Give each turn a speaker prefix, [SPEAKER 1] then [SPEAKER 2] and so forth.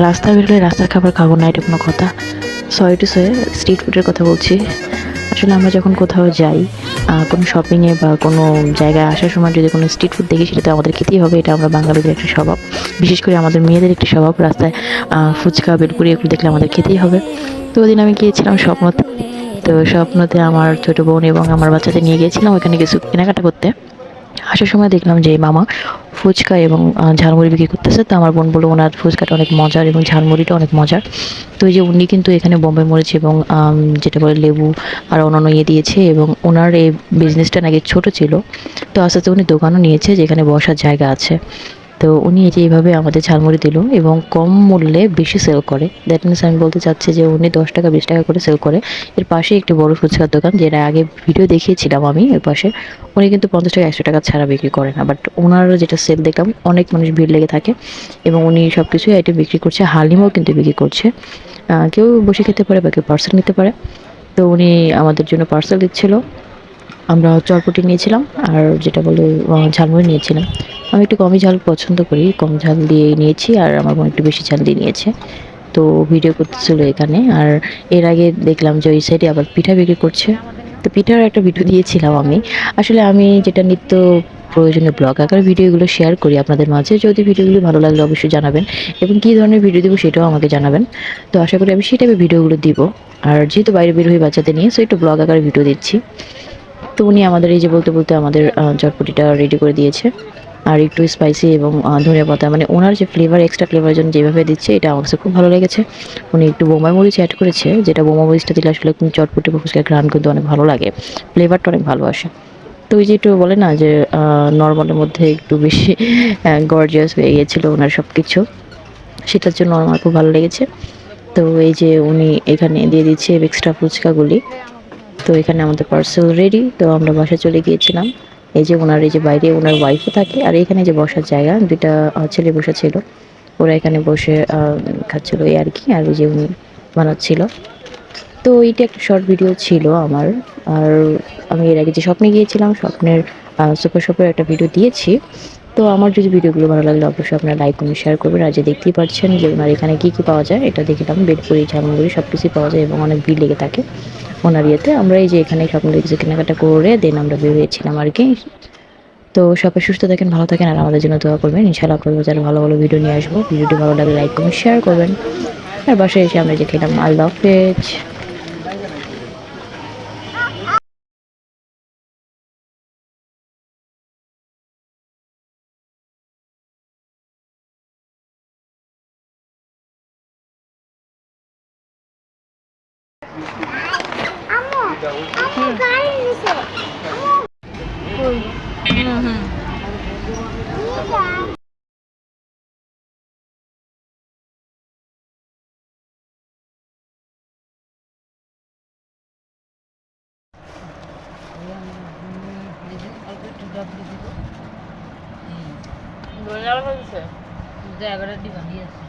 [SPEAKER 1] রাস্তায় বেরোলে রাস্তার খাবার খাবো না, এটা কোনো কথা? সরি টু সে, স্ট্রিট ফুডের কথা বলছি। আসলে আমরা যখন কোথাও যাই, কোনো শপিংয়ে বা কোনো জায়গায় আসার সময় যদি কোনো স্ট্রিট ফুড দেখি, সেটা তো আমাদের খেতেই হবে। এটা আমরা বাঙালিদের একটা স্বভাব, বিশেষ করে আমাদের মেয়েদের একটি স্বভাব। রাস্তায় ফুচকা, বেলপুরি এগুলো দেখলে আমাদের খেতেই হবে। তো ওদিন আমি গিয়েছিলাম স্বপ্নতে। তো স্বপ্নতে আমার ছোটো বোন এবং আমার বাচ্চাদের নিয়ে গিয়েছিলাম ওখানে কিছু কেনাকাটা করতে। আসার সময় দেখলাম যে মামা ফুচকা এবং ঝালমুড়ি বিক্রি করতেছে। তো আমার বোন বলল ওনার ফুচকাটা অনেক মজার এবং ঝালমুড়িটা অনেক মজার। তো এই যে উনি কিন্তু এখানে বোম্বাই মরিচ এবং যেটা বলে লেবু আর অন্যান্য ইয়ে দিয়েছে, এবং ওনার এই বিজনেসটা নাকি ছোট ছিল। তো আস্তে আস্তে উনি দোকানও নিয়েছে যেখানে বসার জায়গা আছে। তো উনি এই যে এইভাবে আমাদের ঝালমুড়ি দিল এবং কম মূল্যে বেশি সেল করে। দ্যাট মিনস আমি বলতে চাচ্ছি যে উনি 10 টাকা 20 টাকা করে সেল করে। এর পাশে একটি বড় ফুচকার দোকান, যেটা আগে ভিডিও দেখিয়েছিলাম আমি। এর পাশে উনি কিন্তু 50 টাকা 100 টাকা ছাড়া বিক্রি করে না, বাট ওনার যেটা সেল দেখলাম অনেক মানুষ ভিড় লেগে থাকে এবং উনি সব কিছুই আইটেম বিক্রি করছে। হালিমও কিন্তু বিক্রি করছে। কেউ বসে খেতে পারে বা কেউ পার্সেল নিতে পারে। তো উনি আমাদের জন্য পার্সেল দিচ্ছিল। আমরা চটপটি নিয়েছিলাম আর যেটা বলে ঝালমুড়ি নিয়েছিলাম। আমি একটু কমই ঝাল পছন্দ করি, কম ঝাল দিয়ে নিয়েছি আর আমার বোন একটু বেশি ঝাল দিয়ে নিয়েছে। তো ভিডিও করতেছিল এখানে। আর এর আগে দেখলাম যে ওই সাইডে আবার পিঠা বিক্রি করছে। তো পিঠার একটা ভিডিও দিয়েছিলাম আমি। আসলে আমি যেটা নিত্য প্রয়োজনীয় ব্লগ আকারে ভিডিওগুলো শেয়ার করি আপনাদের মাঝে। যদি ভিডিওগুলো ভালো লাগলে অবশ্যই জানাবেন এবং কী ধরনের ভিডিও দেবো সেটাও আমাকে জানাবেন। তো আশা করি আমি সেই টাইপের ভিডিওগুলো দিব। আর যেহেতু বাইরে বের হয়ে বাচ্চাদের নিয়ে, সো একটু ব্লগ আকারে ভিডিও দিচ্ছি। তো উনি আমাদের এই যে বলতে বলতে আমাদের চটপটিটা রেডি করে দিয়েছে। আর একটু স্পাইসি এবং ধনিয়া পাতা, মানে ওনার যে ফ্লেভার, এক্সট্রা ফ্লেভার জন্য যেভাবে দিচ্ছে, এটা আমার কাছে খুব ভালো লেগেছে। উনি একটু বোম্বাই মরিচ অ্যাড করেছে, যেটা বোম্বাই মরিচটা দিলে আসলে চটপটি বা ফুচকার ঘ্রাণ কিন্তু অনেক ভালো লাগে, ফ্লেভারটা অনেক ভালো আসে। তো ওই যে একটু বলে না যে নর্মালের মধ্যে একটু বেশি গর্জিয়াস হয়ে গিয়েছিল ওনার সব কিছু, সেটার জন্য আমার খুব ভালো লেগেছে। তো এই যে উনি এখানে দিয়ে দিচ্ছে এক্সট্রা ফুচকাগুলি। তো এখানে আমাদের পার্সেল রেডি। তো আমরা বাসায় চলে গিয়েছিলাম। এই যে ওনার এই যে বাইরে ওনার ওয়াইফও থাকে আর এখানে যে বসার জায়গা, 2টা ছেলে বসা ছিল। ওরা এখানে বসে খাচ্ছিল এই আর কি। আর এই যে উনি বানাচ্ছিল। তো এইটা একটা শর্ট ভিডিও ছিল আমার। আর আমি এর আগে যে স্বপ্নে গিয়েছিলাম, স্বপ্নের সুপার শপের একটা ভিডিও দিয়েছি। তো আমার যদি ভিডিওগুলো ভালো লাগলে অবশ্যই আপনারা লাইক কমেন্ট শেয়ার করবেন। আর যে দেখতেই পাচ্ছেন যে ওনার এখানে কী কী পাওয়া যায়, এটা দেখলাম বেলপুরি, ঝালমুড়ি সব কিছুই পাওয়া যায় এবং অনেক ভিড় লেগে থাকে ওনার ইয়েতে। আমরা এই যে এখানে স্বপ্নের কিছু কেনাকাটা করে দেন আমরা বের হয়েছিলাম আর কি। তো সবাই সুস্থ থাকেন, ভালো থাকেন আর আমাদের জন্য দোয়া করবেন। ইনশাআল্লাহ আপনাদের যারা ভালো ভালো ভিডিও নিয়ে আসবো। ভিডিওটি ভালো লাগলে লাইক কমেন্ট শেয়ার করবেন। আর বাসায় এসে আমরা যে খেলাম, আল্লাহ হাফেজ।
[SPEAKER 2] আম্মু আম্মু গাড়ি নিছে হুম হুম জায়গাটা দিবা দিয়েছে